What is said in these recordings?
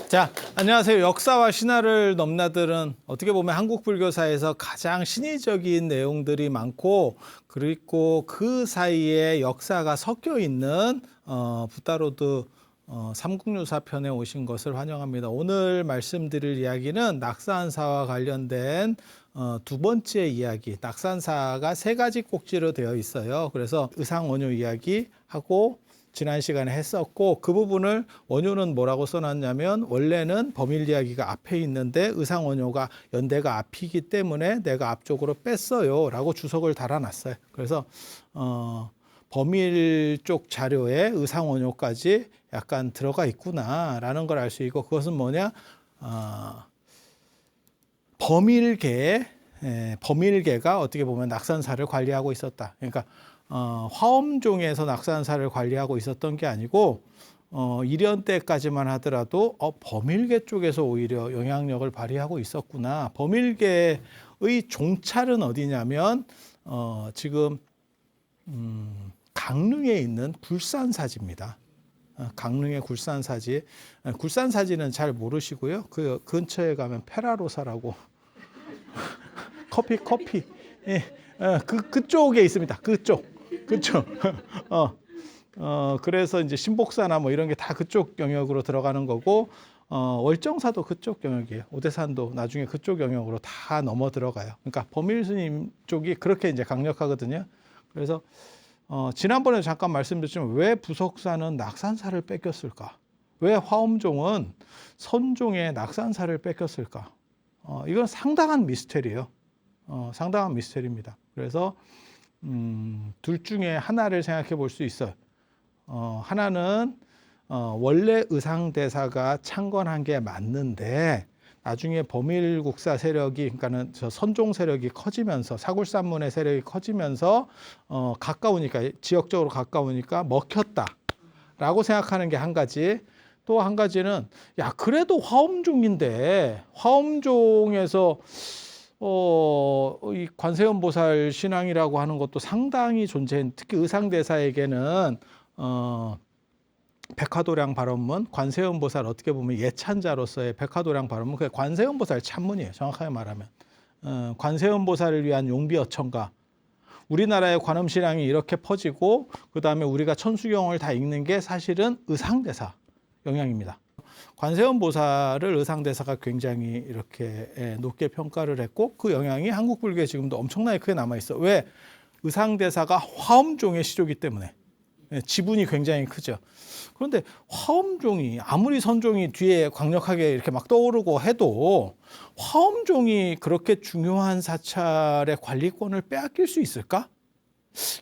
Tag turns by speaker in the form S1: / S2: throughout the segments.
S1: 자, 안녕하세요. 역사와 신화를 넘나드는 어떻게 보면 한국 불교사에서 가장 신의적인 내용들이 많고, 그리고 그 사이에 역사가 섞여 있는 부다로드 삼국유사 편에 오신 것을 환영합니다. 오늘 말씀드릴 이야기는 낙산사와 관련된 두 번째 이야기. 낙산사가 세 가지 꼭지로 되어 있어요. 그래서 의상원효 이야기하고 지난 시간에 했었고, 그 부분을 원효는 뭐라고 써놨냐면, 원래는 범일 이야기가 앞에 있는데 의상원효가 연대가 앞이기 때문에 내가 앞쪽으로 뺐어요 라고 주석을 달아놨어요. 그래서 범일 쪽 자료에 의상원효까지 약간 들어가 있구나 라는 걸 알 수 있고, 그것은 뭐냐, 범일계가 어떻게 보면 낙산사를 관리하고 있었다. 그러니까 화엄종에서 낙산사를 관리하고 있었던 게 아니고 이련 때까지만 하더라도 범일계 쪽에서 오히려 영향력을 발휘하고 있었구나. 범일계의 종찰은 어디냐면 지금 강릉에 있는 굴산사지입니다. 강릉의 굴산사지. 굴산사지는 잘 모르시고요. 그 근처에 가면 페라로사라고 커피. 예. 그쪽에 있습니다. 그쪽. 그래서 이제 신복사나 뭐 이런 게 다 그쪽 영역으로 들어가는 거고, 월정사도 그쪽 영역이에요. 오대산도 나중에 그쪽 영역으로 다 넘어 들어가요. 그러니까 범일 스님 쪽이 그렇게 이제 강력하거든요. 그래서 지난번에 잠깐 말씀드렸지만 왜 부석사는 낙산사를 뺏겼을까? 왜 화엄종은 선종의 낙산사를 뺏겼을까? 이건 상당한 미스테리예요. 상당한 미스테리입니다. 그래서 둘 중에 하나를 생각해 볼 수 있어요. 하나는 원래 의상대사가 창건한 게 맞는데 나중에 범일국사 세력이, 그러니까는 저 선종 세력이 커지면서, 사굴산문의 세력이 커지면서 가까우니까, 지역적으로 가까우니까 먹혔다라고 생각하는 게 한 가지. 또 한 가지는 그래도 화엄종인데 화엄종에서 이 관세음보살 신앙이라고 하는 것도 상당히 존재, 특히 의상대사에게는 백화도량 발언문, 관세음보살 어떻게 보면 예찬자로서의 백화도량 발언문, 그게 관세음보살 찬문이에요. 정확하게 말하면 관세음보살을 위한 용비어천가. 우리나라의 관음신앙이 이렇게 퍼지고 그 다음에 우리가 천수경을 다 읽는 게 사실은 의상대사 영향입니다. 관세음보살을 의상대사가 굉장히 이렇게 높게 평가를 했고, 그 영향이 한국 불교에 지금도 엄청나게 크게 남아있어. 왜? 의상대사가 화엄종의 시조기 때문에 지분이 굉장히 크죠. 그런데 화엄종이 아무리 선종이 뒤에 강력하게 이렇게 막 떠오르고 해도 화엄종이 그렇게 중요한 사찰의 관리권을 빼앗길 수 있을까?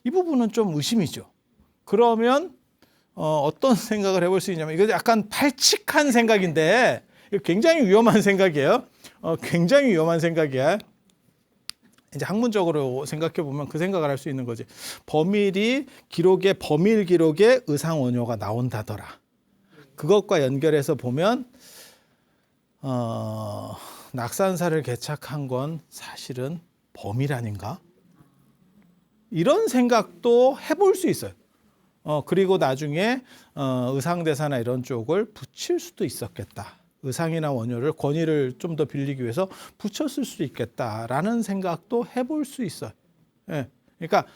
S1: 이 부분은 좀 의심이죠. 그러면 어떤 생각을 해볼 수 있냐면, 이거 약간 발칙한 생각인데 굉장히 위험한 생각이에요. 굉장히 위험한 생각이야. 이제 학문적으로 생각해 보면 그 생각을 할 수 있는 거지. 범일 기록에 의상원효가 나온다더라. 그것과 연결해서 보면 낙산사를 개착한 건 사실은 범일 아닌가? 이런 생각도 해볼 수 있어요. 그리고 나중에 의상대사나 이런 쪽을 붙일 수도 있었겠다. 의상이나 원효를 권위를 좀 더 빌리기 위해서 붙였을 수도 있겠다라는 생각도 해볼 수 있어요. 예. 그러니까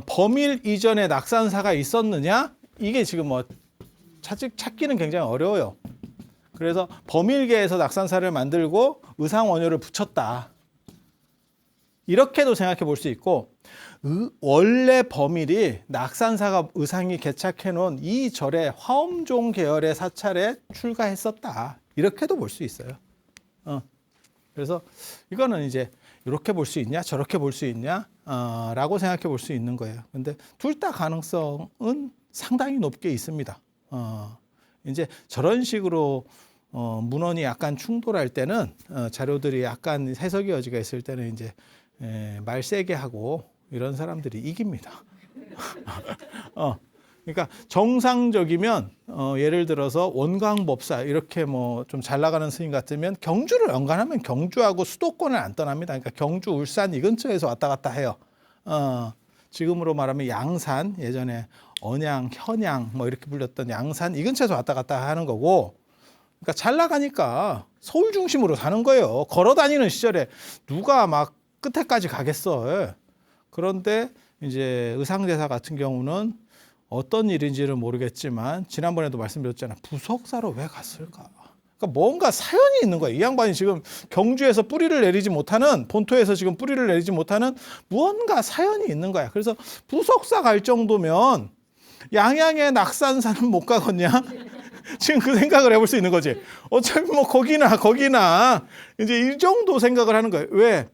S1: 범일 이전에 낙산사가 있었느냐? 이게 지금 뭐 찾기는 굉장히 어려워요. 그래서 범일계에서 낙산사를 만들고 의상원효를 붙였다. 이렇게도 생각해 볼 수 있고, 원래 범일이 낙산사가 의상이 개착해 놓은 이 절에 화엄종 계열의 사찰에 출가했었다. 이렇게도 볼 수 있어요. 그래서 이거는 이제 이렇게 볼 수 있냐, 저렇게 볼 수 있냐, 라고 생각해 볼 수 있는 거예요. 근데 둘 다 가능성은 상당히 높게 있습니다. 이제 저런 식으로 문헌이 약간 충돌할 때는, 자료들이 약간 해석의 여지가 있을 때는 이제 말 세게 하고 이런 사람들이 이깁니다. 그러니까 정상적이면 예를 들어서 원광법사 이렇게 뭐 좀 잘 나가는 스님 같으면 경주를 연간하면 경주하고 수도권을 안 떠납니다. 그러니까 경주, 울산 이 근처에서 왔다 갔다 해요. 지금으로 말하면 양산, 예전에 언양, 현양 뭐 이렇게 불렸던 양산 이 근처에서 왔다 갔다 하는 거고, 그러니까 잘 나가니까 서울 중심으로 사는 거예요. 걸어 다니는 시절에 누가 막 끝에까지 가겠어. 그런데 이제 의상대사 같은 경우는 어떤 일인지는 모르겠지만 지난번에도 말씀드렸잖아요. 부속사로 왜 갔을까? 그러니까 뭔가 사연이 있는 거예요. 이 양반이 지금 경주에서 뿌리를 내리지 못하는, 본토에서 지금 뿌리를 내리지 못하는 무언가 사연이 있는 거야. 그래서 부속사 갈 정도면 양양의 낙산사는 못 가겠냐? 지금 그 생각을 해볼 수 있는 거지. 어차피 뭐 거기나 이제 이 정도 생각을 하는 거예요. 왜?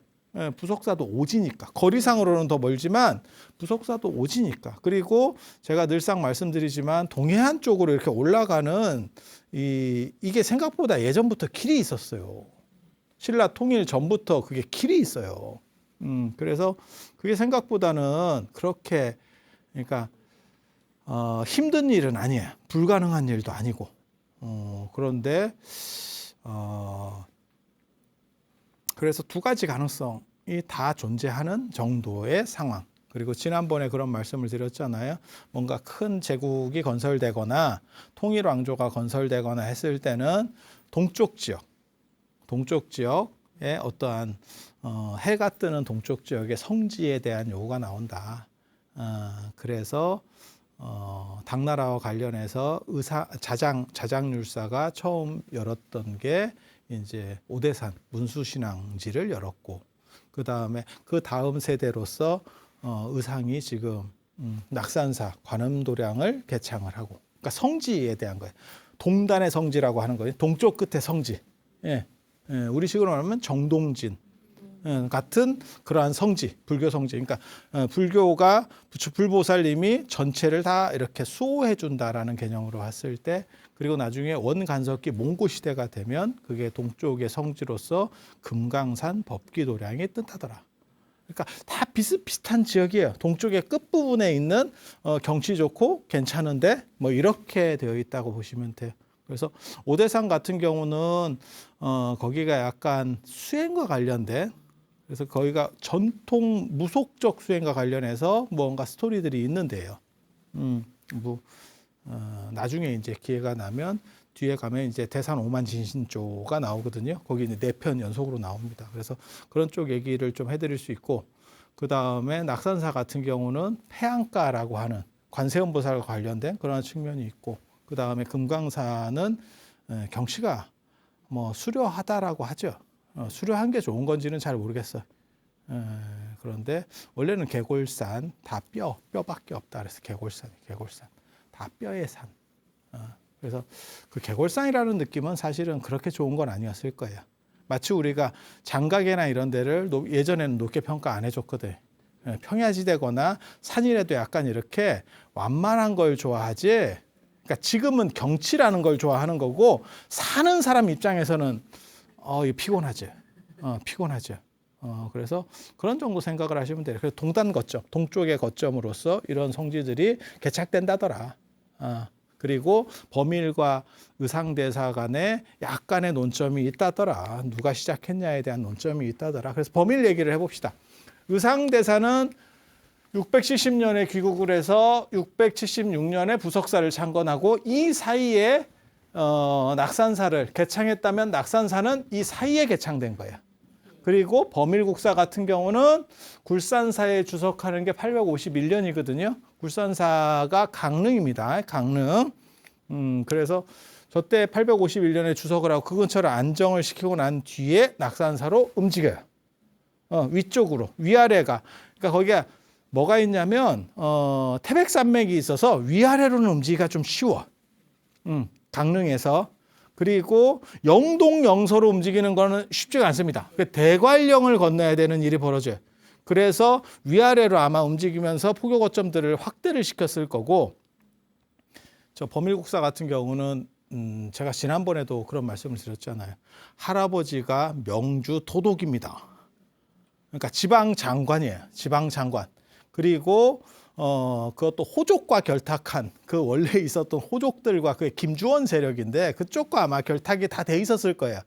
S1: 부속사도 오지니까. 거리상으로는 더 멀지만 부속사도 오지니까. 그리고 제가 늘상 말씀드리지만 동해안 쪽으로 이렇게 올라가는 이게 생각보다 예전부터 길이 있었어요. 신라 통일 전부터 그게 길이 있어요. 그래서 그게 생각보다는 그렇게 그러니까 힘든 일은 아니에요. 불가능한 일도 아니고. 그런데 그래서 두 가지 가능성이 다 존재하는 정도의 상황. 그리고 지난번에 그런 말씀을 드렸잖아요. 뭔가 큰 제국이 건설되거나 통일왕조가 건설되거나 했을 때는 동쪽 지역의 어떠한 해가 뜨는 동쪽 지역의 성지에 대한 요구가 나온다. 그래서 당나라와 관련해서 자장률사가 처음 열었던 게 이제 오대산 문수신앙지를 열었고, 그 다음 세대로서 의상이 지금 낙산사 관음도량을 개창을 하고, 그러니까 성지에 대한 거예요. 동단의 성지라고 하는 거예요. 동쪽 끝의 성지. 우리식으로 말하면 정동진 같은 그러한 성지, 불교 성지. 그러니까 불교가 불보살님이 전체를 다 이렇게 수호해 준다라는 개념으로 봤을 때, 그리고 나중에 원간섭기 몽고 시대가 되면 그게 동쪽의 성지로서 금강산 법기도량이 뜬다더라. 그러니까 다 비슷비슷한 지역이에요. 동쪽의 끝부분에 있는 경치 좋고 괜찮은데 뭐 이렇게 되어 있다고 보시면 돼요. 그래서 오대산 같은 경우는 거기가 약간 수행과 관련된, 그래서 거기가 전통 무속적 수행과 관련해서 뭔가 스토리들이 있는데요. 나중에 이제 기회가 나면 뒤에 가면 이제 대산 오만진신조가 나오거든요. 거기 이제 4편 연속으로 나옵니다. 그래서 그런 쪽 얘기를 좀 해드릴 수 있고, 그 다음에 낙산사 같은 경우는 폐양가라고 하는 관세음보살과 관련된 그런 측면이 있고, 그 다음에 금강산은 경치가 뭐 수려하다라고 하죠. 수려한 게 좋은 건지는 잘 모르겠어요. 그런데 원래는 개골산 다 뼈밖에 없다. 그래서 개골산 다 뼈의 산. 그래서 그 개골산이라는 느낌은 사실은 그렇게 좋은 건 아니었을 거예요. 마치 우리가 장각이나 이런 데를 예전에는 높게 평가 안 해줬거든. 평야지대거나 산이라도 약간 이렇게 완만한 걸 좋아하지. 그러니까 지금은 경치라는 걸 좋아하는 거고, 사는 사람 입장에서는 피곤하죠. 피곤하죠. 그래서 그런 정도 생각을 하시면 돼요. 그래서 동단 거점, 동쪽의 거점으로서 이런 성지들이 개착된다더라. 그리고 범일과 의상대사 간에 약간의 논점이 있다더라. 누가 시작했냐에 대한 논점이 있다더라. 그래서 범일 얘기를 해봅시다. 의상대사는 670년에 귀국을 해서 676년에 부석사를 창건하고, 이 사이에 낙산사를 개창했다면 낙산사는 이 사이에 개창된 거야. 그리고 범일국사 같은 경우는 굴산사에 주석하는 게 851년이거든요. 굴산사가 강릉입니다. 강릉. 그래서 저때 851년에 주석을 하고 그 근처를 안정을 시키고 난 뒤에 낙산사로 움직여요. 위쪽으로, 위아래가. 그러니까 거기가 뭐가 있냐면 태백산맥이 있어서 위아래로는 움직이기가 좀 쉬워. 강릉에서. 그리고 영동 영서로 움직이는 거는 쉽지가 않습니다. 대관령을 건너야 되는 일이 벌어져요. 그래서 위아래로 아마 움직이면서 포교 거점들을 확대를 시켰을 거고, 저 범일국사 같은 경우는 제가 지난번에도 그런 말씀을 드렸잖아요. 할아버지가 명주 도독입니다. 그러니까 지방 장관이에요. 지방 장관. 그리고 그것도 호족과 결탁한, 그 원래 있었던 호족들과 그 김주원 세력인데 그쪽과 아마 결탁이 다 돼 있었을 거예요.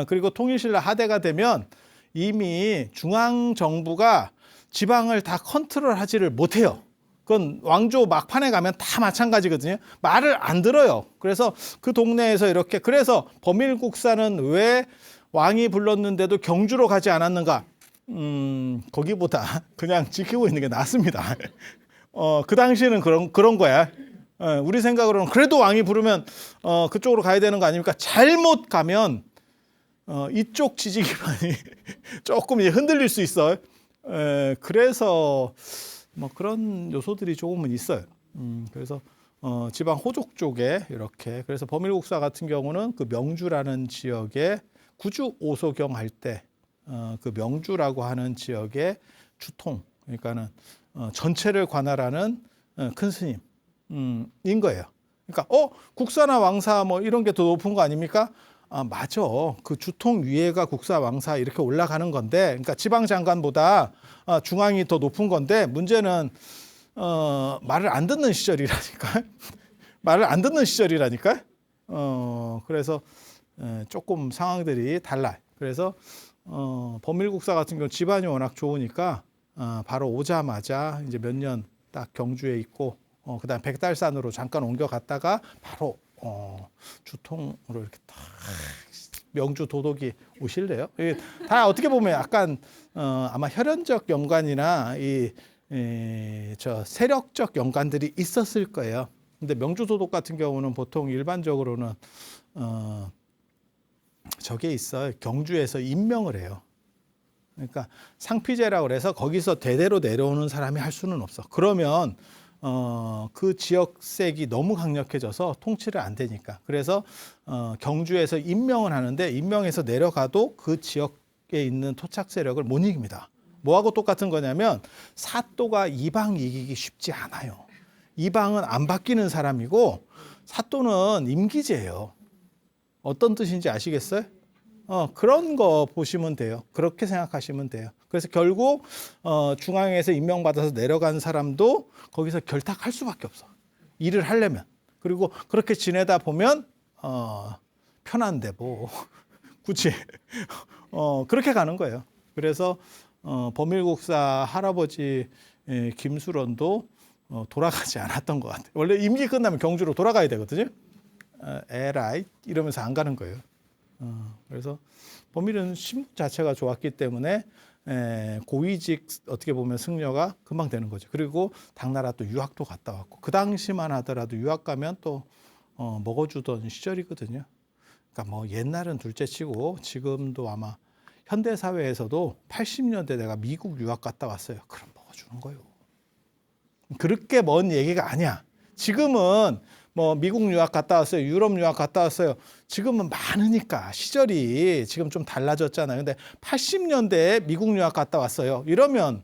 S1: 그리고 통일신라 하대가 되면 이미 중앙정부가 지방을 다 컨트롤하지를 못해요. 그건 왕조 막판에 가면 다 마찬가지거든요. 말을 안 들어요. 그래서 그 동네에서 이렇게 그래서 범일국사는 왜 왕이 불렀는데도 경주로 가지 않았는가? 거기보다 그냥 지키고 있는 게 낫습니다. 그 당시에는 그런 거야. 우리 생각으로는 그래도 왕이 부르면 그쪽으로 가야 되는 거 아닙니까? 잘못 가면 이쪽 지지기반이 조금 흔들릴 수 있어요. 그래서 뭐 그런 요소들이 조금은 있어요. 그래서 지방 호족 쪽에 이렇게 그래서 범일국사 같은 경우는 그 명주라는 지역에 구주 오소경 할 때 그 명주라고 하는 지역의 주통 그러니까는 전체를 관할하는 큰 스님인 거예요. 그러니까 국사나 왕사 뭐 이런 게 더 높은 거 아닙니까? 맞아. 그 주통 위에가 국사 왕사 이렇게 올라가는 건데, 그러니까 지방 장관보다 중앙이 더 높은 건데 문제는 말을 안 듣는 시절이라니까. 말을 안 듣는 시절이라니까. 그래서 조금 상황들이 달라요. 그래서 범일국사 같은 경우 집안이 워낙 좋으니까 바로 오자마자 이제 몇 년 딱 경주에 있고 그다음 백달산으로 잠깐 옮겨갔다가 바로 주통으로 이렇게 딱 명주 도독이 오실래요? 다 어떻게 보면 약간 아마 혈연적 연관이나 저 세력적 연관들이 있었을 거예요. 근데 명주 도독 같은 경우는 보통 일반적으로는 저게 있어요. 경주에서 임명을 해요. 그러니까 상피제라고 그래서 거기서 대대로 내려오는 사람이 할 수는 없어. 그러면 그 지역색이 너무 강력해져서 통치를 안 되니까. 그래서 경주에서 임명을 하는데 임명해서 내려가도 그 지역에 있는 토착 세력을 못 이깁니다. 뭐하고 똑같은 거냐면 사또가 이방 이기기 쉽지 않아요. 이방은 안 바뀌는 사람이고 사또는 임기제예요. 어떤 뜻인지 아시겠어요? 그런 거 보시면 돼요. 그렇게 생각하시면 돼요. 그래서 결국 중앙에서 임명받아서 내려간 사람도 거기서 결탁할 수밖에 없어. 일을 하려면. 그리고 그렇게 지내다 보면 편한데 뭐 굳이 그렇게 가는 거예요. 그래서 범일국사 할아버지 김수런도 돌아가지 않았던 것 같아요. 원래 임기 끝나면 경주로 돌아가야 되거든요. 에라이 이러면서 안 가는 거예요. 그래서 범일은 신분 자체가 좋았기 때문에 고위직 어떻게 보면 승려가 금방 되는 거죠. 그리고 당나라 또 유학도 갔다 왔고 그 당시만 하더라도 유학 가면 또 먹어주던 시절이거든요. 그러니까 뭐 옛날은 둘째치고 지금도 아마 현대 사회에서도 80년대 내가 미국 유학 갔다 왔어요. 그럼 먹어주는 거예요. 그렇게 먼 얘기가 아니야. 지금은 뭐 미국 유학 갔다 왔어요. 유럽 유학 갔다 왔어요. 지금은 많으니까 시절이 지금 좀 달라졌잖아요. 근데 80년대에 미국 유학 갔다 왔어요. 이러면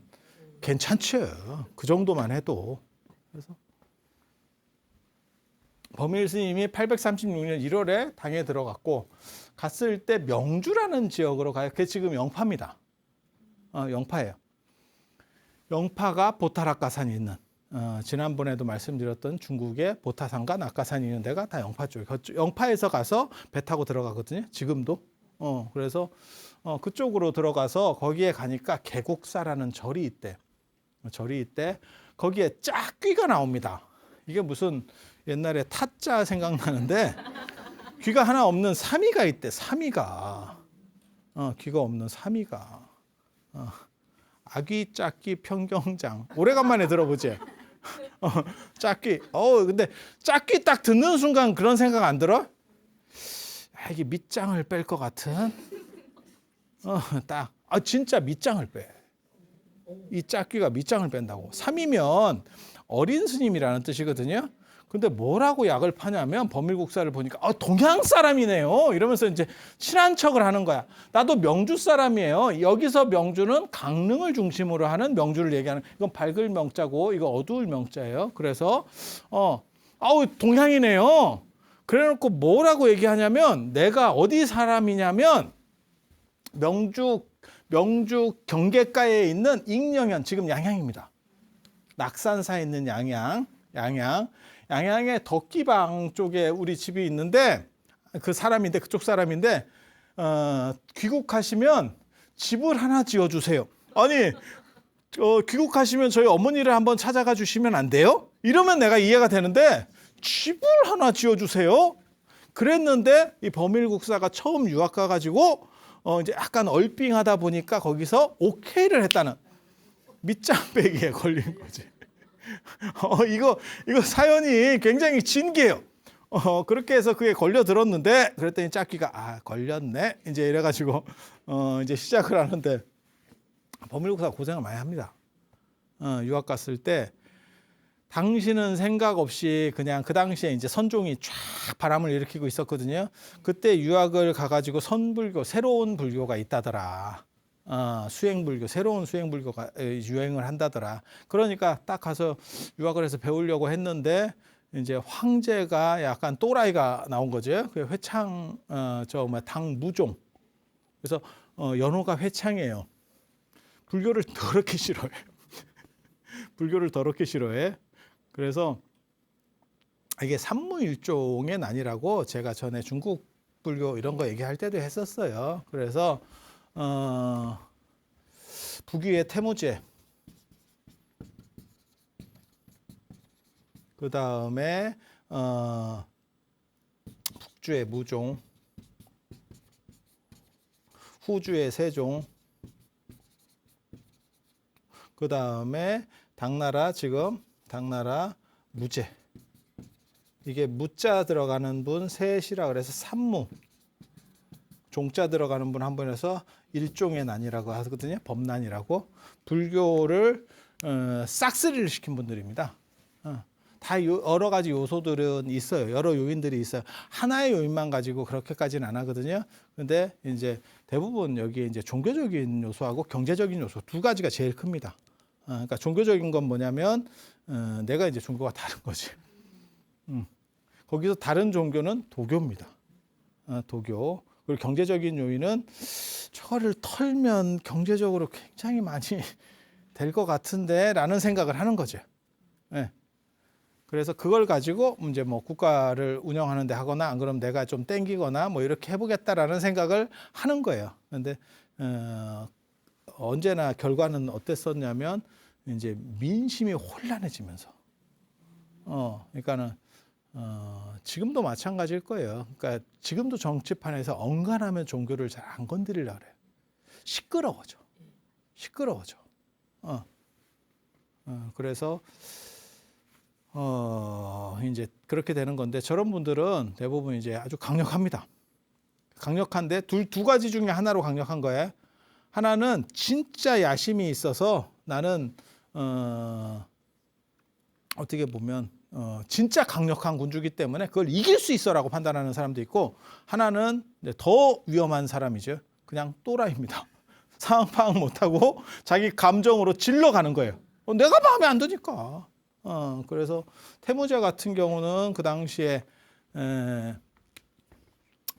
S1: 괜찮죠. 그 정도만 해도. 그래서 범일 스님이 836년 1월에 당에 들어갔고 갔을 때 명주라는 지역으로 가요. 그게 지금 영파입니다. 영파예요. 영파가 보타락가산이 있는 지난번에도 말씀드렸던 중국의 보타산과 낙가산이 있는 데가 다 영파 쪽이에요. 영파에서 가서 배 타고 들어가거든요. 지금도. 그래서 그쪽으로 들어가서 거기에 가니까 개곡사라는 절이 있대. 절이 있대. 거기에 짝귀가 나옵니다. 이게 무슨 옛날에 타짜 생각나는데 귀가 하나 없는 사미가 있대. 사미가. 귀가 없는 사미가. 아귀, 짝귀, 평경장. 오래간만에 들어보지? 짝귀. 근데 짝귀 딱 듣는 순간 그런 생각 안 들어? 이게 밑장을 뺄 것 같은? 진짜 밑장을 빼. 이 짝귀가 밑장을 뺀다고. 3이면 어린 스님이라는 뜻이거든요. 근데 뭐라고 약을 파냐면 범일국사를 보니까 동양 사람이네요. 이러면서 이제 친한 척을 하는 거야. 나도 명주 사람이에요. 여기서 명주는 강릉을 중심으로 하는 명주를 얘기하는. 이건 밝을 명자고 이거 어두울 명자예요. 그래서 동양이네요. 그래놓고 뭐라고 얘기하냐면 내가 어디 사람이냐면 명주 경계가에 있는 익령현 지금 양양입니다. 낙산사에 있는 양양의 덕기방 쪽에 우리 집이 있는데 그쪽 사람인데 귀국하시면 집을 하나 지어주세요. 아니 귀국하시면 저희 어머니를 한번 찾아가 주시면 안 돼요? 이러면 내가 이해가 되는데 집을 하나 지어주세요. 그랬는데 이 버밀국사가 처음 유학 가가지고 이제 약간 얼빙하다 보니까 거기서 오케이를 했다는 밑장빼기에 걸린 거지. 이거 사연이 굉장히 진기해요. 그렇게 해서 그게 걸려들었는데 그랬더니 짝귀가 걸렸네 이제 이래가지고 이제 시작을 하는데 버밀국사 고생을 많이 합니다. 유학 갔을 때 당시는 생각 없이 그냥 그 당시에 이제 선종이 쫙 바람을 일으키고 있었거든요. 그때 유학을 가가지고 선불교 새로운 불교가 있다더라. 수행불교 새로운 수행불교가 유행을 한다더라. 그러니까 딱 가서 유학을 해서 배우려고 했는데 이제 황제가 약간 또라이가 나온 거죠. 그 회창 당무종. 그래서 연호가 회창이에요. 불교를 더럽게 싫어해. 불교를 더럽게 싫어해. 그래서 이게 삼무일종의 난이라고 제가 전에 중국 불교 이런 거 얘기할 때도 했었어요. 그래서 북위의 태무제, 그 다음에 북주의 무종, 후주의 세종, 그 다음에 당나라 무제. 이게 무자 들어가는 분 셋이라 그래서 삼무. 종자 들어가는 분 한 분에서 일종의 난이라고 하거든요. 법난이라고. 불교를 싹쓸이를 시킨 분들입니다. 다 여러 가지 요소들은 있어요. 여러 요인들이 있어요. 하나의 요인만 가지고 그렇게까지는 안 하거든요. 근데 이제 대부분 여기에 이제 종교적인 요소하고 경제적인 요소 두 가지가 제일 큽니다. 그러니까 종교적인 건 뭐냐면 내가 이제 종교가 다른 거지. 거기서 다른 종교는 도교입니다. 도교. 그리고 경제적인 요인은 저거를 털면 경제적으로 굉장히 많이 될 것 같은데 라는 생각을 하는 거죠. 네. 그래서 그걸 가지고 이제 뭐 국가를 운영하는 데 하거나 안 그러면 내가 좀 땡기거나 뭐 이렇게 해보겠다라는 생각을 하는 거예요. 그런데 언제나 결과는 어땠었냐면 이제 민심이 혼란해지면서 그러니까는 지금도 마찬가지일 거예요. 그러니까 지금도 정치판에서 언간하면 종교를 잘 안 건드리려고 그래요. 시끄러워져. 그래서 이제 그렇게 되는 건데 저런 분들은 대부분 이제 아주 강력합니다. 강력한데 두 가지 중에 하나로 강력한 거예요. 하나는 진짜 야심이 있어서 나는 어떻게 보면 진짜 강력한 군주기 때문에 그걸 이길 수 있어라고 판단하는 사람도 있고 하나는 더 위험한 사람이죠. 그냥 또라이입니다. 상황 파악 못하고 자기 감정으로 질러가는 거예요. 내가 마음에 안 드니까. 그래서 태무제 같은 경우는 그 당시에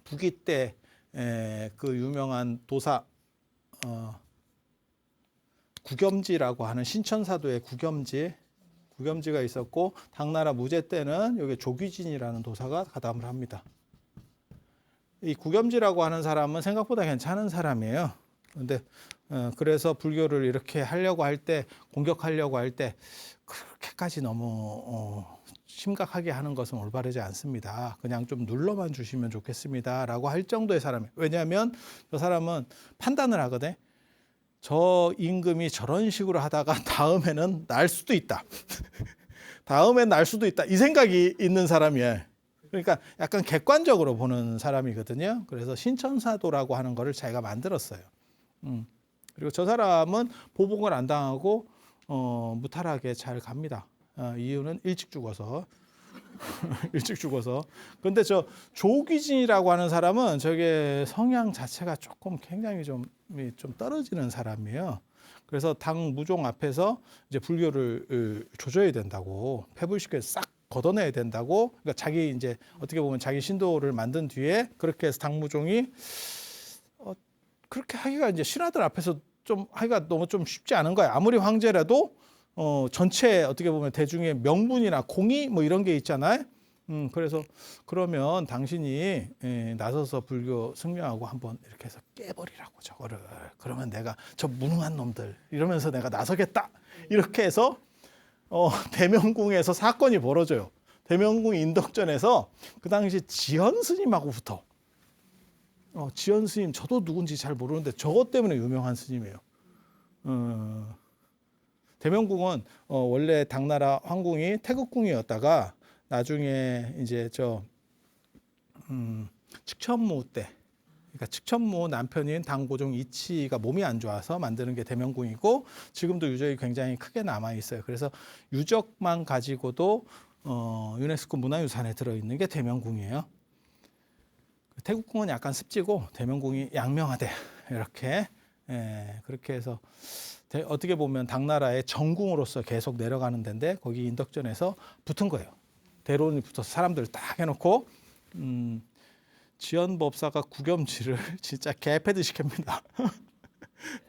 S1: 북위 때 그 유명한 도사 구겸지라고 하는 신천사도의 구겸지가 있었고 당나라 무제 때는 여기 조귀진이라는 도사가 가담을 합니다. 이 구겸지라고 하는 사람은 생각보다 괜찮은 사람이에요. 그런데 그래서 불교를 이렇게 하려고 할 때 공격하려고 할 때 그렇게까지 너무 심각하게 하는 것은 올바르지 않습니다. 그냥 좀 눌러만 주시면 좋겠습니다. 라고 할 정도의 사람이에요. 왜냐하면 저 사람은 판단을 하거든. 저 임금이 저런 식으로 하다가 다음에는 날 수도 있다. 다음엔 날 수도 있다. 이 생각이 있는 사람이에요. 그러니까 약간 객관적으로 보는 사람이거든요. 그래서 신천사도라고 하는 거를 자기가 만들었어요. 그리고 저 사람은 보복을 안 당하고 무탈하게 잘 갑니다. 이유는 일찍 죽어서. 일찍 죽어서. 근데 저 조귀진이라고 하는 사람은 저게 성향 자체가 조금 굉장히 좀 떨어지는 사람이에요. 그래서 당 무종 앞에서 이제 불교를 조져야 된다고, 폐불시켜 싹 걷어내야 된다고. 그러니까 자기 이제 어떻게 보면 자기 신도를 만든 뒤에 그렇게 해서 당 무종이 그렇게 하기가 이제 신하들 앞에서 좀 하기가 너무 좀 쉽지 않은 거야. 아무리 황제라도 전체 어떻게 보면 대중의 명분이나 공의 뭐 이런 게 있잖아요. 그래서 그러면 당신이 나서서 불교 승려하고 한번 이렇게 해서 깨버리라고 저거를. 그러면 내가 저 무능한 놈들 이러면서 내가 나서겠다. 이렇게 해서 대명궁에서 사건이 벌어져요. 대명궁 인덕전에서 그 당시 지연 스님하고 붙어. 지연 스님 저도 누군지 잘 모르는데 저것 때문에 유명한 스님이에요. 대명궁은 원래 당나라 황궁이 태국궁이었다가 나중에 이제 측천무 때, 그러니까 측천무 남편인 당고종 이치가 몸이 안 좋아서 만드는 게 대명궁이고 지금도 유적이 굉장히 크게 남아 있어요. 그래서 유적만 가지고도 유네스코 문화유산에 들어있는 게 대명궁이에요. 태국궁은 약간 습지고 대명궁이 양명하대 이렇게 그렇게 해서 어떻게 보면 당나라의 정궁으로서 계속 내려가는 데인데 거기 인덕전에서 붙은 거예요. 대론이 붙어서 사람들 딱 해놓고 지연법사가 구겸지를 진짜 개패드 시킵니다.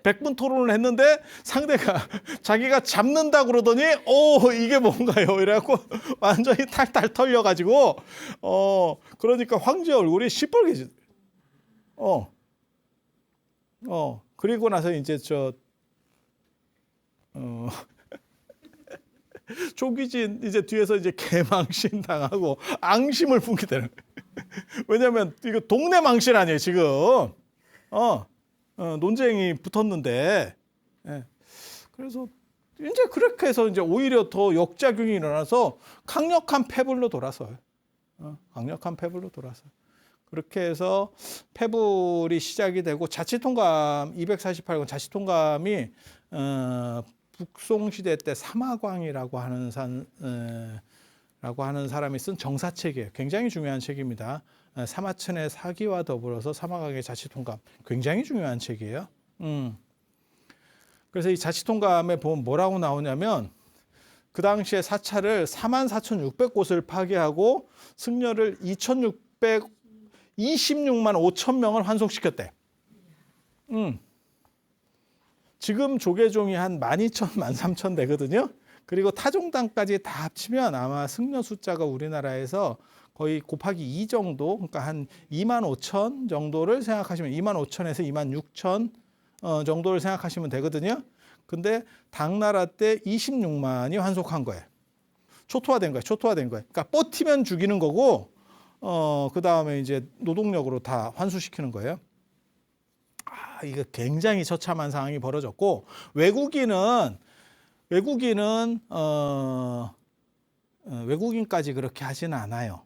S1: 100분 토론을 했는데 상대가 자기가 잡는다 그러더니 이게 뭔가요? 이래갖고 완전히 탈탈 털려가지고 그러니까 황제 얼굴이 시뻘개지. 그리고 나서 이제 조기진 이제 뒤에서 이제 개망신 당하고 앙심을 품게 되는. 왜냐면 이거 동네 망신 아니에요 지금. 논쟁이 붙었는데. 그래서 이제 그렇게 해서 이제 오히려 더 역작용이 일어나서 강력한 패불로 돌아서요. 강력한 패불로 돌아서요. 그렇게 해서 패불이 시작이 되고 자치통감 248권 자치통감이 북송시대 때 사마광이라고 하는 사람이 쓴 정사책이에요. 굉장히 중요한 책입니다. 사마천의 사기와 더불어서 사마광의 자치통감 굉장히 중요한 책이에요. 그래서 이 자치통감에 보면 뭐라고 나오냐면 그 당시에 사찰을 44,600곳을 파괴하고 승려를 2,626만 5천 명을 환송시켰대. 지금 조계종이 한 12,000, 13,000 되거든요. 그리고 타종단까지 다 합치면 아마 승려 숫자가 우리나라에서 거의 곱하기 2 정도, 그러니까 한 25,000 정도를 생각하시면 25,000에서 26,000 정도를 생각하시면 되거든요. 근데 당나라 때 26만이 환속한 거예요. 초토화된 거예요. 그러니까 버티면 죽이는 거고 그 다음에 이제 노동력으로 다 환수시키는 거예요. 이거 굉장히 처참한 상황이 벌어졌고 외국인까지 그렇게 하지는 않아요.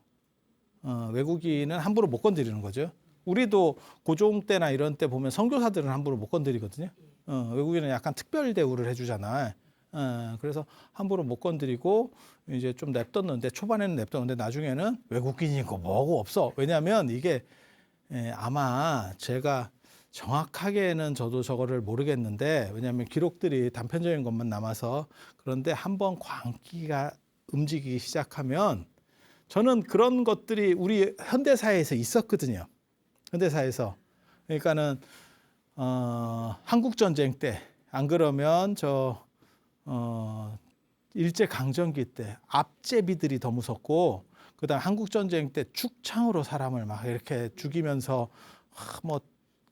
S1: 외국인은 함부로 못 건드리는 거죠. 우리도 고종 때나 이런 때 보면 선교사들은 함부로 못 건드리거든요. 외국인은 약간 특별 대우를 해주잖아. 그래서 함부로 못 건드리고 이제 좀 냅뒀는데 초반에는 냅뒀는데 나중에는 외국인이고 뭐고 없어. 왜냐하면 이게 아마 제가 정확하게는 저도 저거를 모르겠는데 왜냐하면 기록들이 단편적인 것만 남아서 그런데 한번 광기가 움직이기 시작하면 저는 그런 것들이 우리 현대사회에서 있었거든요. 현대사회에서. 그러니까는 한국전쟁 때 안 그러면 일제강점기 때 앞제비들이 더 무섭고 그다음 한국전쟁 때 축창으로 사람을 막 이렇게 죽이면서 뭐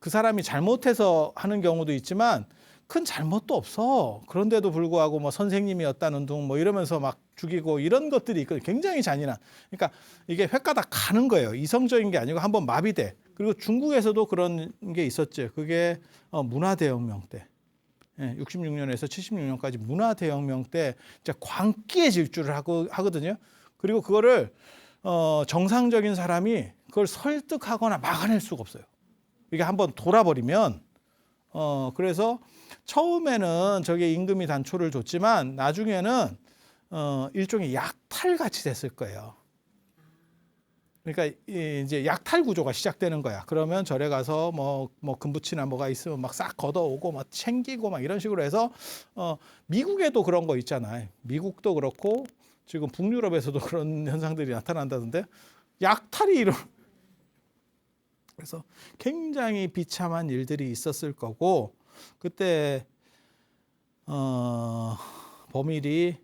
S1: 그 사람이 잘못해서 하는 경우도 있지만 큰 잘못도 없어. 그런데도 불구하고 뭐 선생님이었다는 둥 뭐 이러면서 막 죽이고 이런 것들이 있거든요. 굉장히 잔인한. 그러니까 이게 횟가닥 가는 거예요. 이성적인 게 아니고 한번 마비돼. 그리고 중국에서도 그런 게 있었죠. 그게 문화대혁명 때. 66년에서 76년까지 문화대혁명 때 진짜 광기의 질주를 하거든요. 그리고 그거를 정상적인 사람이 그걸 설득하거나 막아낼 수가 없어요. 이게 한번 돌아버리면 그래서 처음에는 저게 임금이 단초를 줬지만 나중에는 일종의 약탈같이 됐을 거예요. 그러니까 이제 약탈 구조가 시작되는 거야. 그러면 절에 가서 뭐 금부치나 뭐가 있으면 막 싹 걷어오고 막 챙기고 막 이런 식으로 해서 미국에도 그런 거 있잖아요. 미국도 그렇고 지금 북유럽에서도 그런 현상들이 나타난다던데 약탈이 이런. 그래서 굉장히 비참한 일들이 있었을 거고 그때 범일이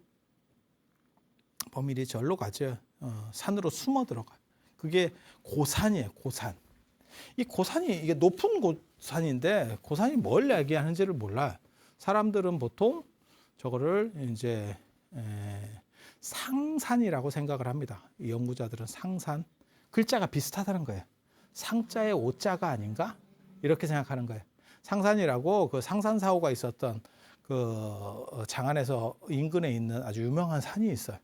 S1: 절로 가죠. 산으로 숨어 들어가요. 그게 고산이에요. 고산. 이 고산이 이게 높은 고산인데 고산이 뭘 얘기하는지를 몰라요. 사람들은 보통 저거를 이제 상산이라고 생각을 합니다. 이 연구자들은 상산. 글자가 비슷하다는 거예요. 상자에 오자가 아닌가? 이렇게 생각하는 거예요. 상산이라고 그 상산 사고가 있었던 그 장안에서 인근에 있는 아주 유명한 산이 있어요.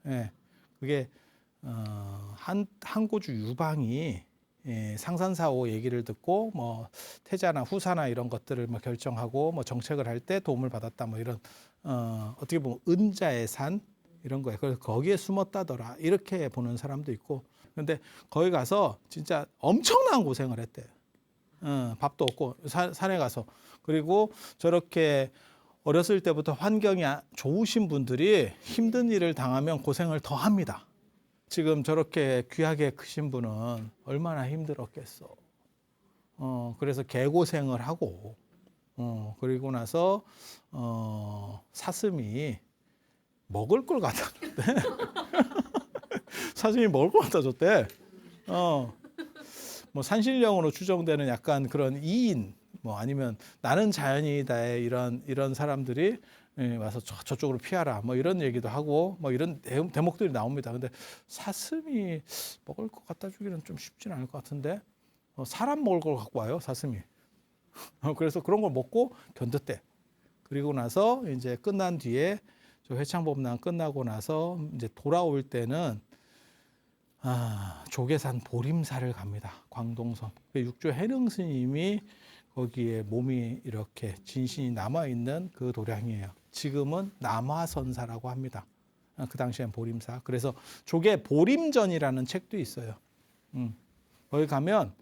S1: 예. 그게 한고주 유방이 상산 사고 얘기를 듣고 뭐 태자나 후사나 이런 것들을 뭐 결정하고 뭐 정책을 할 때 도움을 받았다 뭐 이런 어떻게 보면 은자의 산 이런 거예요. 그래서 거기에 숨었다더라 이렇게 보는 사람도 있고. 근데 거기 가서 진짜 엄청난 고생을 했대요. 밥도 없고 산에 가서. 그리고 저렇게 어렸을 때부터 환경이 좋으신 분들이 힘든 일을 당하면 고생을 더 합니다. 지금 저렇게 귀하게 크신 분은 얼마나 힘들었겠어. 그래서 개고생을 하고, 그리고 나서, 사슴이 먹을 걸 갖다 줬대. 사슴이 먹을 걸 갖다 줬대. 뭐 산신령으로 추정되는 약간 그런 이인, 뭐 아니면 나는 자연이다의 이런 사람들이 와서 저쪽으로 피하라 뭐 이런 얘기도 하고 뭐 이런 대목들이 나옵니다. 근데 사슴이 먹을 것 갖다 주기는 좀 쉽지는 않을 것 같은데 사람 먹을 걸 갖고 와요 사슴이. 그래서 그런 걸 먹고 견뎠대. 그리고 나서 이제 끝난 뒤에 저 회창법난 끝나고 나서 이제 돌아올 때는 조계산 보림사를 갑니다. 광동섬. 육조 해능 스님이 거기에 몸이 이렇게 진신이 남아있는 그 도량이에요. 지금은 남화선사라고 합니다. 그 당시엔 보림사. 그래서 조계 보림전이라는 책도 있어요. 거기 가면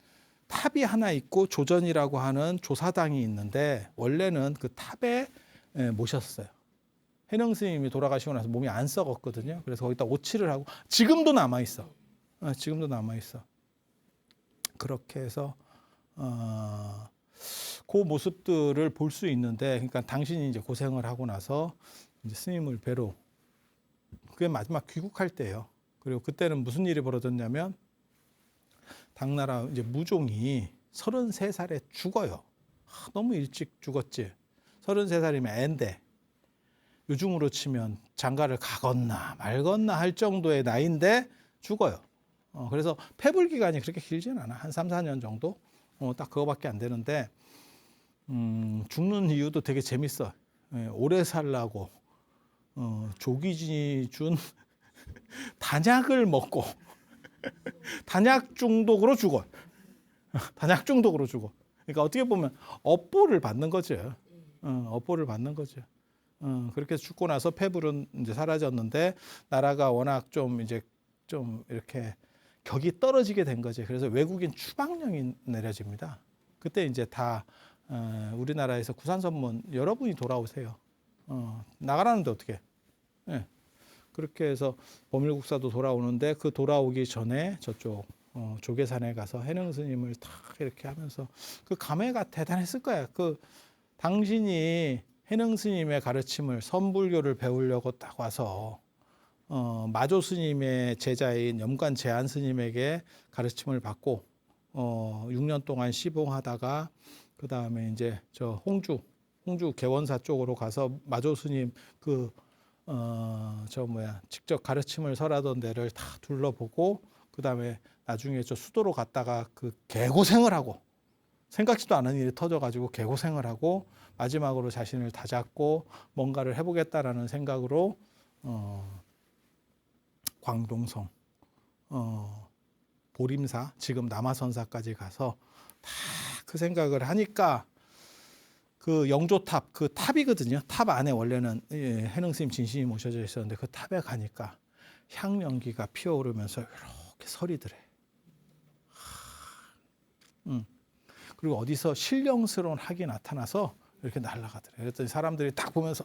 S1: 탑이 하나 있고 조전이라고 하는 조사당이 있는데 원래는 그 탑에 모셨어요. 해능 스님이 돌아가시고 나서 몸이 안 썩었거든요. 그래서 거기다 오칠을 하고 지금도 남아있어. 지금도 남아있어. 그렇게 해서 그 모습들을 볼 수 있는데, 그러니까 당신이 이제 고생을 하고 나서 이제 스님을 뵈러 그게 마지막 귀국할 때예요. 그리고 그때는 무슨 일이 벌어졌냐면 당나라 이제 무종이 33살에 죽어요. 너무 일찍 죽었지. 33살이면 애인데 요즘으로 치면 장가를 가거나 말거나 할 정도의 나이인데 죽어요. 그래서 패불 기간이 그렇게 길지는 않아. 한 3, 4년 정도? 딱 그거밖에 안 되는데 죽는 이유도 되게 재밌어. 오래 살라고 조기진이 준 단약을 먹고 단약 중독으로 죽어. 단약 중독으로 죽어. 그러니까 어떻게 보면 업보를 받는 거죠. 업보를 받는 거죠. 그렇게 죽고 나서 패불은 이제 사라졌는데 나라가 워낙 좀 이제 좀 이렇게 격이 떨어지게 된 거지. 그래서 외국인 추방령이 내려집니다. 그때 이제 다 우리나라에서 구산선문 여러분이 돌아오세요. 나가라는데 어떻게? 네. 그렇게 해서 범일국사도 돌아오는데 그 돌아오기 전에 저쪽 조계산에 가서 해능 스님을 탁 이렇게 하면서 그 감회가 대단했을 거야. 그 당신이 해능 스님의 가르침을 선불교를 배우려고 딱 와서 마조 스님의 제자인 염관 제안 스님에게 가르침을 받고 6년 동안 시봉하다가 그 다음에 이제 저 홍주 개원사 쪽으로 가서 마조 스님 직접 가르침을 설하던 데를 다 둘러보고 그 다음에 나중에 저 수도로 갔다가 그 개고생을 하고 생각지도 않은 일이 터져가지고 개고생을 하고 마지막으로 자신을 다잡고 뭔가를 해보겠다라는 생각으로 광동성, 보림사, 지금 남화선사까지 가서 다 그 생각을 하니까 그 영조탑, 그 탑이거든요. 탑 안에 원래는 해능 스님 진신이 모셔져 있었는데 그 탑에 가니까 향연기가 피어오르면서 이렇게 서리더래. 그리고 어디서 신령스러운 학이 나타나서 이렇게 날아가더래. 그랬더니 사람들이 딱 보면서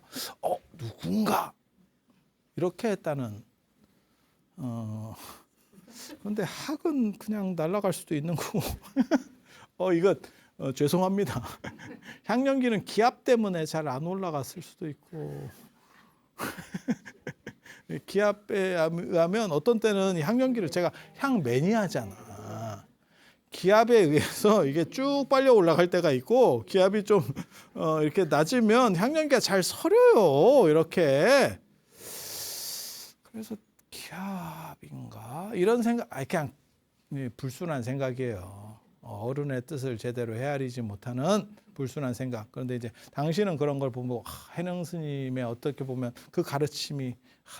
S1: 누군가 이렇게 했다는. 그런데 학은 그냥 날아갈 수도 있는 거고. 이거 죄송합니다. 향연기는 기압 때문에 잘 안 올라갔을 수도 있고. 기압에 의하면 어떤 때는 향연기를 제가 향 매니아잖아. 기압에 의해서 이게 쭉 빨려 올라갈 때가 있고 기압이 좀 이렇게 낮으면 향연기가 잘 서려요. 이렇게. 그래서 기압인가 이런 생각, 그냥 불순한 생각이에요. 어른의 뜻을 제대로 헤아리지 못하는 불순한 생각. 그런데 이제 당신은 그런 걸 보고 해능 스님의 어떻게 보면 그 가르침이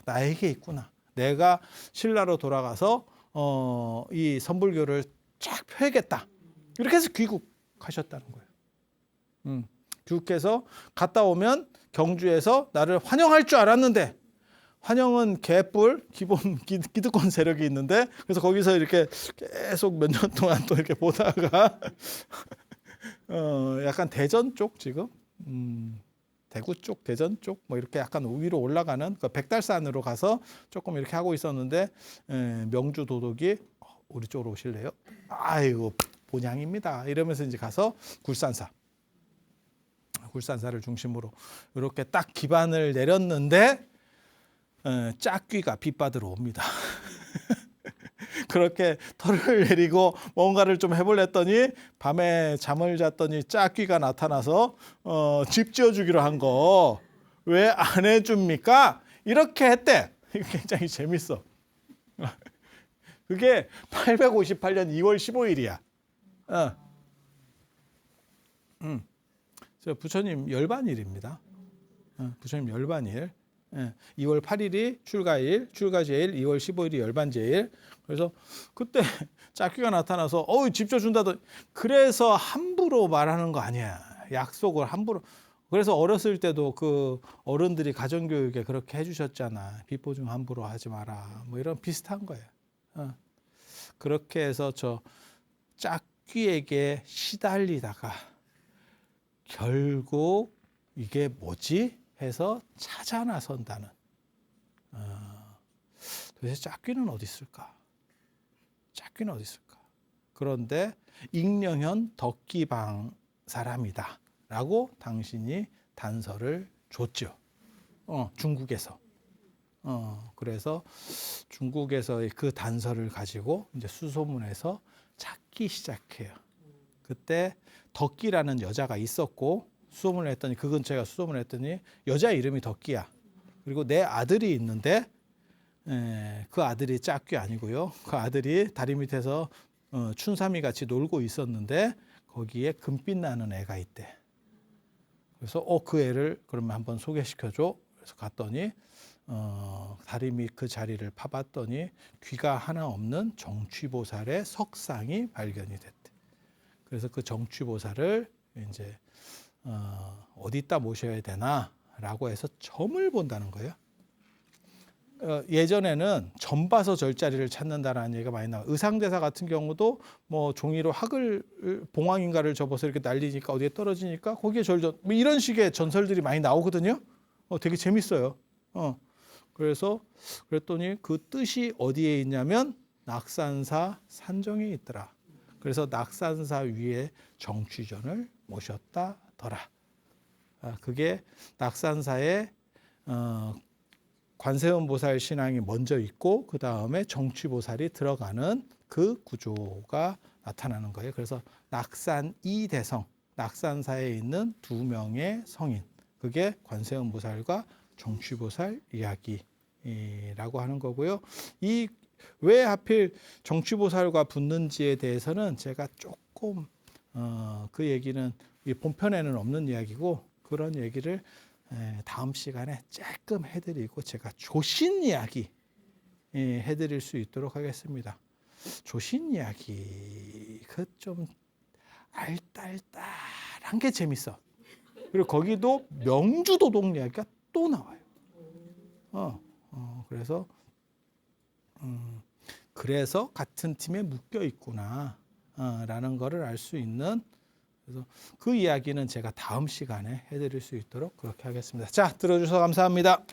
S1: 나에게 있구나. 내가 신라로 돌아가서 이 선불교를 쫙 펴야겠다. 이렇게 해서 귀국하셨다는 거예요. 귀국해서 갔다 오면 경주에서 나를 환영할 줄 알았는데 환영은 개뿔 기본 기득권 세력이 있는데 그래서 거기서 이렇게 계속 몇 년 동안 또 이렇게 보다가 약간 대전 쪽 지금 대구 쪽 대전 쪽 뭐 이렇게 약간 위로 올라가는 그 백달산으로 가서 조금 이렇게 하고 있었는데 명주 도독이 우리 쪽으로 오실래요? 아이고 본향입니다. 이러면서 이제 가서 굴산사를 중심으로 이렇게 딱 기반을 내렸는데 짝귀가 빗받으러 옵니다. 그렇게 털을 내리고 뭔가를 좀 해볼랬더니 밤에 잠을 잤더니 짝귀가 나타나서 집 지어주기로 한 거 왜 안 해줍니까? 이렇게 했대. 굉장히 재밌어. 그게 858년 2월 15일이야. 저 부처님 열반일입니다. 부처님 열반일. 2월 8일이 출가일, 출가제일, 2월 15일이 열반제일. 그래서 그때 짝귀가 나타나서 집 줘준다더니 그래서 함부로 말하는 거 아니야. 약속을 함부로. 그래서 어렸을 때도 그 어른들이 가정교육에 그렇게 해주셨잖아. 빚보증 함부로 하지 마라. 뭐 이런 비슷한 거예요. 그렇게 해서 저 짝귀에게 시달리다가 결국 이게 뭐지? 해서 찾아 나선다는. 도대체 짝귀는 어디 있을까? 짝귀는 어디 있을까? 그런데 익령현 덕기방 사람이다 라고 당신이 단서를 줬죠. 중국에서. 그래서 중국에서의 그 단서를 가지고 이제 수소문에서 찾기 시작해요. 그때 덕기라는 여자가 있었고 수소문을 했더니 그 근처에 수소문을 했더니 여자 이름이 덕기야. 그리고 내 아들이 있는데 그 아들이 짝귀 아니고요. 그 아들이 다리 밑에서 춘삼이 같이 놀고 있었는데 거기에 금빛 나는 애가 있대. 그래서 그 애를 그러면 한번 소개시켜줘. 그래서 갔더니 다리 밑 그 자리를 파봤더니 귀가 하나 없는 정취보살의 석상이 발견이 됐대. 그래서 그 정취보살을 이제 어디다 모셔야 되나라고 해서 점을 본다는 거예요. 예전에는 점 봐서 절자리를 찾는다라는 얘기가 많이 나와요. 의상대사 같은 경우도 뭐 종이로 학을 봉황인가를 접어서 이렇게 날리니까 어디에 떨어지니까 거기에 절전 뭐 이런 식의 전설들이 많이 나오거든요. 되게 재밌어요. 그래서 그랬더니 그 뜻이 어디에 있냐면 낙산사 산정에 있더라. 그래서 낙산사 위에 정취전을 모셨다더라. 그게 낙산사에 관세음보살 신앙이 먼저 있고 그 다음에 정취보살이 들어가는 그 구조가 나타나는 거예요. 그래서 낙산 이대성, 낙산사에 있는 두 명의 성인, 그게 관세음보살과 정취보살 이야기라고 하는 거고요. 이 왜 하필 정취보살과 붙는지에 대해서는 제가 조금 그 얘기는 이 본편에는 없는 이야기고 그런 얘기를 다음 시간에 조금 해드리고 제가 조신 이야기 해드릴 수 있도록 하겠습니다. 조신 이야기 그 좀 알딸딸한 게 재밌어. 그리고 거기도 명주도동 이야기가 또 나와요. 그래서 같은 팀에 묶여 있구나 라는 거를 알 수 있는, 그래서 그 이야기는 제가 다음 시간에 해드릴 수 있도록 그렇게 하겠습니다. 자, 들어주셔서 감사합니다.